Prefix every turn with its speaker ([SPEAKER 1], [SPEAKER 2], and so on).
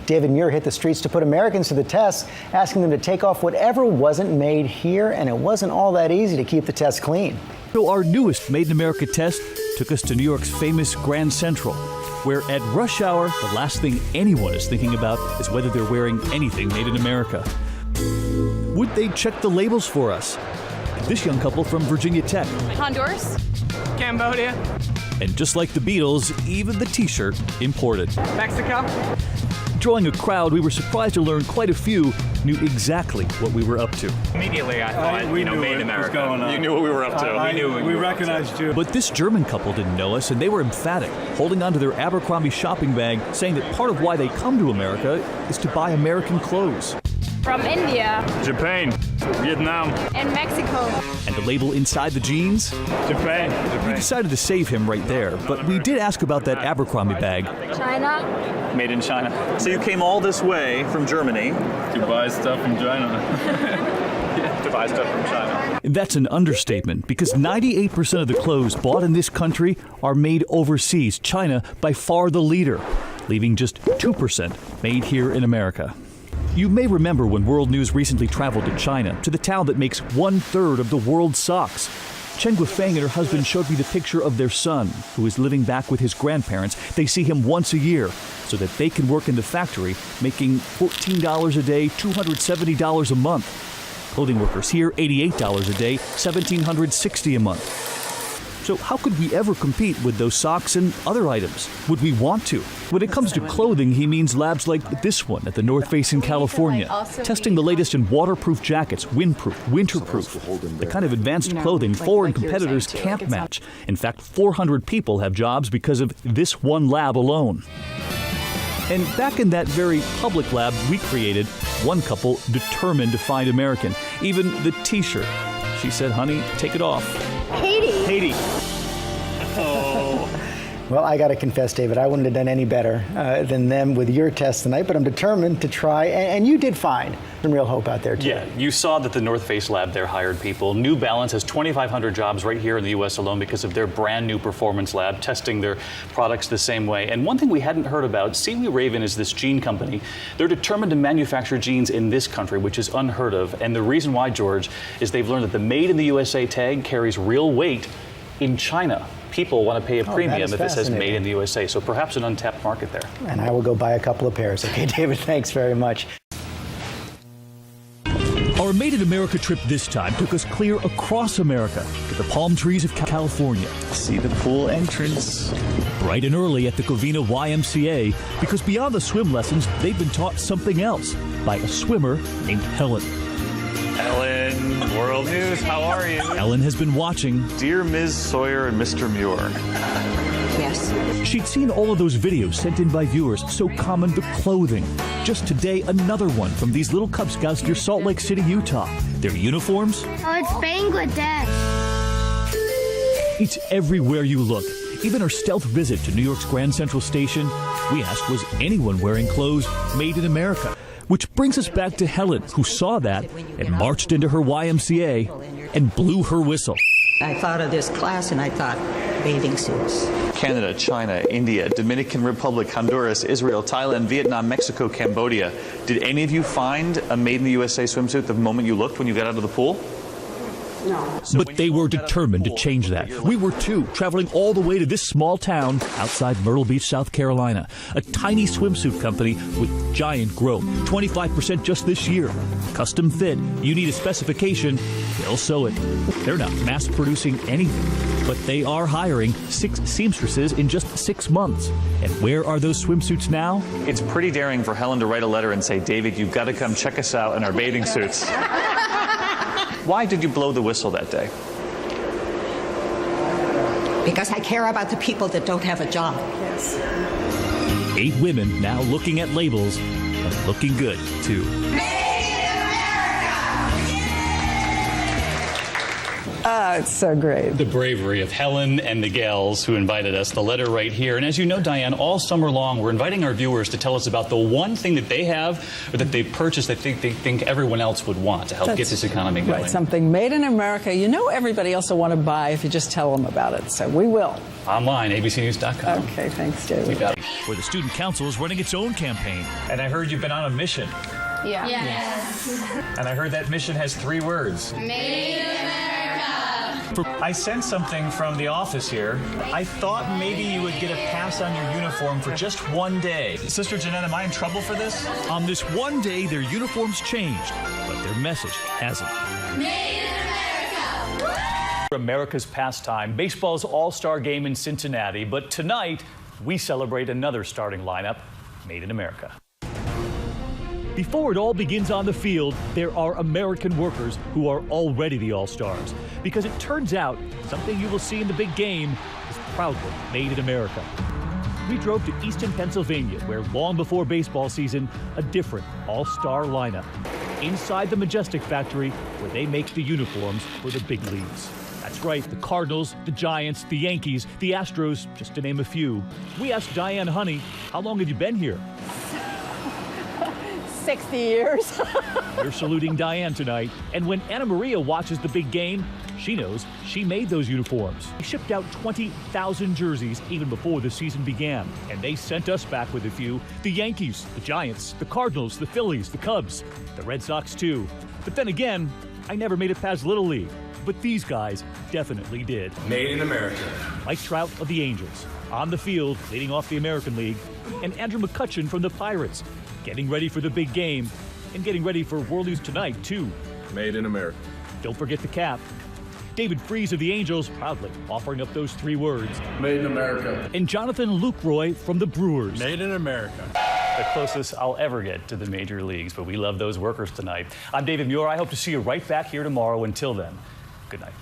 [SPEAKER 1] David MUIR hit the streets to put Americans to the test, asking them to take off whatever wasn't made here, and it wasn't all that easy to keep the test clean.
[SPEAKER 2] So our newest Made in America test took us to New York's famous Grand Central, where at rush hour, the last thing anyone is thinking about is whether they're wearing anything made in America. Would they check the labels for us? This young couple from Virginia Tech.
[SPEAKER 3] Honduras.
[SPEAKER 4] Cambodia.
[SPEAKER 2] And just like the Beatles, even the t-shirt imported.
[SPEAKER 4] Mexico.
[SPEAKER 2] Drawing a crowd, we were surprised to learn quite a few knew exactly what we were up to.
[SPEAKER 4] Immediately I thought,
[SPEAKER 5] we knew
[SPEAKER 4] Made in
[SPEAKER 5] what was
[SPEAKER 4] America.
[SPEAKER 5] going on.
[SPEAKER 4] You knew what we were up to.
[SPEAKER 5] We recognized you.
[SPEAKER 2] But this German couple didn't know us, and they were emphatic, holding onto their Abercrombie shopping bag, saying that part of why they come to America is to buy American clothes.
[SPEAKER 3] From India.
[SPEAKER 5] Japan, Vietnam,
[SPEAKER 3] And Mexico.
[SPEAKER 2] And the label inside the jeans?
[SPEAKER 5] Japan.
[SPEAKER 2] We decided to save him right there, but we did ask about that Abercrombie bag.
[SPEAKER 3] China.
[SPEAKER 4] Made in China. So you came all this way from Germany
[SPEAKER 5] To buy stuff from China.
[SPEAKER 4] to buy stuff from China.
[SPEAKER 2] And that's an understatement, because 98% of the clothes bought in this country are made overseas, China by far the leader, leaving just 2% made here in America. You may remember when World News recently traveled to China, to the town that makes 1/3 of the world's socks. Chen Guifeng and her husband showed me the picture of their son, who is living back with his grandparents. They see him once a year so that they can work in the factory, making $14 a day, $270 a month. Clothing workers here, $88 a day, $1,760 a month. So how could we ever compete with those socks and other items? Would we want to? When it comes to clothing, he means labs like this one at the North Face in California, testing the latest in waterproof jackets, windproof, winterproof, the kind of advanced clothing foreign competitors can't match. In fact, 400 people have jobs because of this one lab alone. And back in that very public lab we created, one couple determined to find American, even the t-shirt. She said, honey, take it off. Haiti. Oh.
[SPEAKER 1] Well, I got to confess, David, I wouldn't have done any better than them with your test tonight, but I'm determined to try. And you did find some real hope out there, too.
[SPEAKER 6] Yeah, you saw that the North Face lab there hired people. New Balance has 2,500 jobs right here in the U.S. alone because of their brand new performance lab, testing their products the same way. And one thing we hadn't heard about, Sealy Raven is this jean company. They're determined to manufacture jeans in this country, which is unheard of. And the reason why, George, is they've learned that the Made in the USA tag carries real weight in China. People want to pay a premium if it says Made in the USA. So perhaps an untapped market there.
[SPEAKER 1] And I will go buy a couple of pairs. Okay, David, thanks very much.
[SPEAKER 2] Our Made in America trip this time took us clear across America to the palm trees of California.
[SPEAKER 4] See the pool entrance.
[SPEAKER 2] Bright and early at the Covina YMCA, because beyond the swim lessons, they've been taught something else by a swimmer named Helen.
[SPEAKER 4] Ellen, World News, how are you?
[SPEAKER 2] Ellen has been watching.
[SPEAKER 4] Dear Ms. Sawyer and Mr. MUIR.
[SPEAKER 7] Yes.
[SPEAKER 2] She'd seen all of those videos sent in by viewers, so common the clothing. Just today, another one from these little Cub Scouts near Salt Lake City, Utah. Their uniforms?
[SPEAKER 8] Oh, it's Bangladesh.
[SPEAKER 2] It's everywhere you look. Even our stealth visit to New York's Grand Central Station, we asked, was anyone wearing clothes made in America? Which brings us back to Helen, who saw that and marched into her YMCA and blew her whistle.
[SPEAKER 7] I thought of this class and I thought, bathing suits.
[SPEAKER 4] Canada, China, India, Dominican Republic, Honduras, Israel, Thailand, Vietnam, Mexico, Cambodia. Did any of you find a Made in the USA swimsuit the moment you looked when you got out of the pool?
[SPEAKER 7] No.
[SPEAKER 2] But they were determined to change that. We were too, traveling all the way to this small town outside Myrtle Beach, South Carolina. A tiny swimsuit company with giant growth. 25% just this year. Custom fit. You need a specification, they'll sew it. They're not mass producing anything, but they are hiring 6 seamstresses in just 6 months. And where are those swimsuits now?
[SPEAKER 4] It's pretty daring for Helen to write a letter and say, David, you've got to come check us out in our bathing suits. Why did you blow the whistle that day?
[SPEAKER 7] Because I care about the people that don't have a job.
[SPEAKER 8] Yes.
[SPEAKER 2] 8 women now looking at labels and looking good, too.
[SPEAKER 9] It's so great.
[SPEAKER 6] The bravery of Helen and the gals who invited us, the letter right here. And as you know, Diane, all summer long, we're inviting our viewers to tell us about the one thing that they have or that they've purchased that they think everyone else would want to help get this economy going.
[SPEAKER 9] Right, something made in America. You know everybody else will want to buy if you just tell them about it. So we will.
[SPEAKER 6] Online, abcnews.com.
[SPEAKER 9] Okay, thanks, David.
[SPEAKER 6] We got it.
[SPEAKER 2] Where the Student Council is running its own campaign.
[SPEAKER 4] And I heard you've been on a mission.
[SPEAKER 3] Yeah.
[SPEAKER 8] Yes.
[SPEAKER 4] And I heard that mission has 3 words.
[SPEAKER 8] Made in America.
[SPEAKER 4] I sensed something from the office here. I thought maybe you would get a pass on your uniform for just one day. Sister Jeanette, am I in trouble for this?
[SPEAKER 2] On this one day, their uniforms changed, but their message hasn't.
[SPEAKER 8] Made in America.
[SPEAKER 2] America's pastime, baseball's all-star game in Cincinnati, but tonight we celebrate another starting lineup made in America. Before it all begins on the field, there are American workers who are already the all-stars, because it turns out something you will see in the big game is proudly made in America. We drove to Easton, Pennsylvania, where long before baseball season, a different all-star lineup. Inside the Majestic factory, where they make the uniforms for the big leagues. That's right, the Cardinals, the Giants, the Yankees, the Astros, just to name a few. We asked Diane Honey, how long have you been here?
[SPEAKER 9] 60 years.
[SPEAKER 2] We're saluting Diane tonight, and when Anna Maria watches the big game, she knows she made those uniforms. We shipped out 20,000 jerseys even before the season began, and they sent us back with a few. The Yankees, the Giants, the Cardinals, the Phillies, the Cubs, the Red Sox too. But then again, I never made it past Little League, but these guys definitely did.
[SPEAKER 5] Made in America.
[SPEAKER 2] Mike Trout of the Angels, on the field leading off the American League, and Andrew McCutchen from the Pirates, getting ready for the big game and getting ready for World News Tonight, too.
[SPEAKER 5] Made in America.
[SPEAKER 2] Don't forget the cap. David Freese of the Angels proudly offering up those 3 words.
[SPEAKER 5] Made in America.
[SPEAKER 2] And Jonathan Lucroy from the Brewers.
[SPEAKER 5] Made in America.
[SPEAKER 6] The closest I'll ever get to the major leagues, but we love those workers tonight. I'm David MUIR. I hope to see you right back here tomorrow. Until then, good night.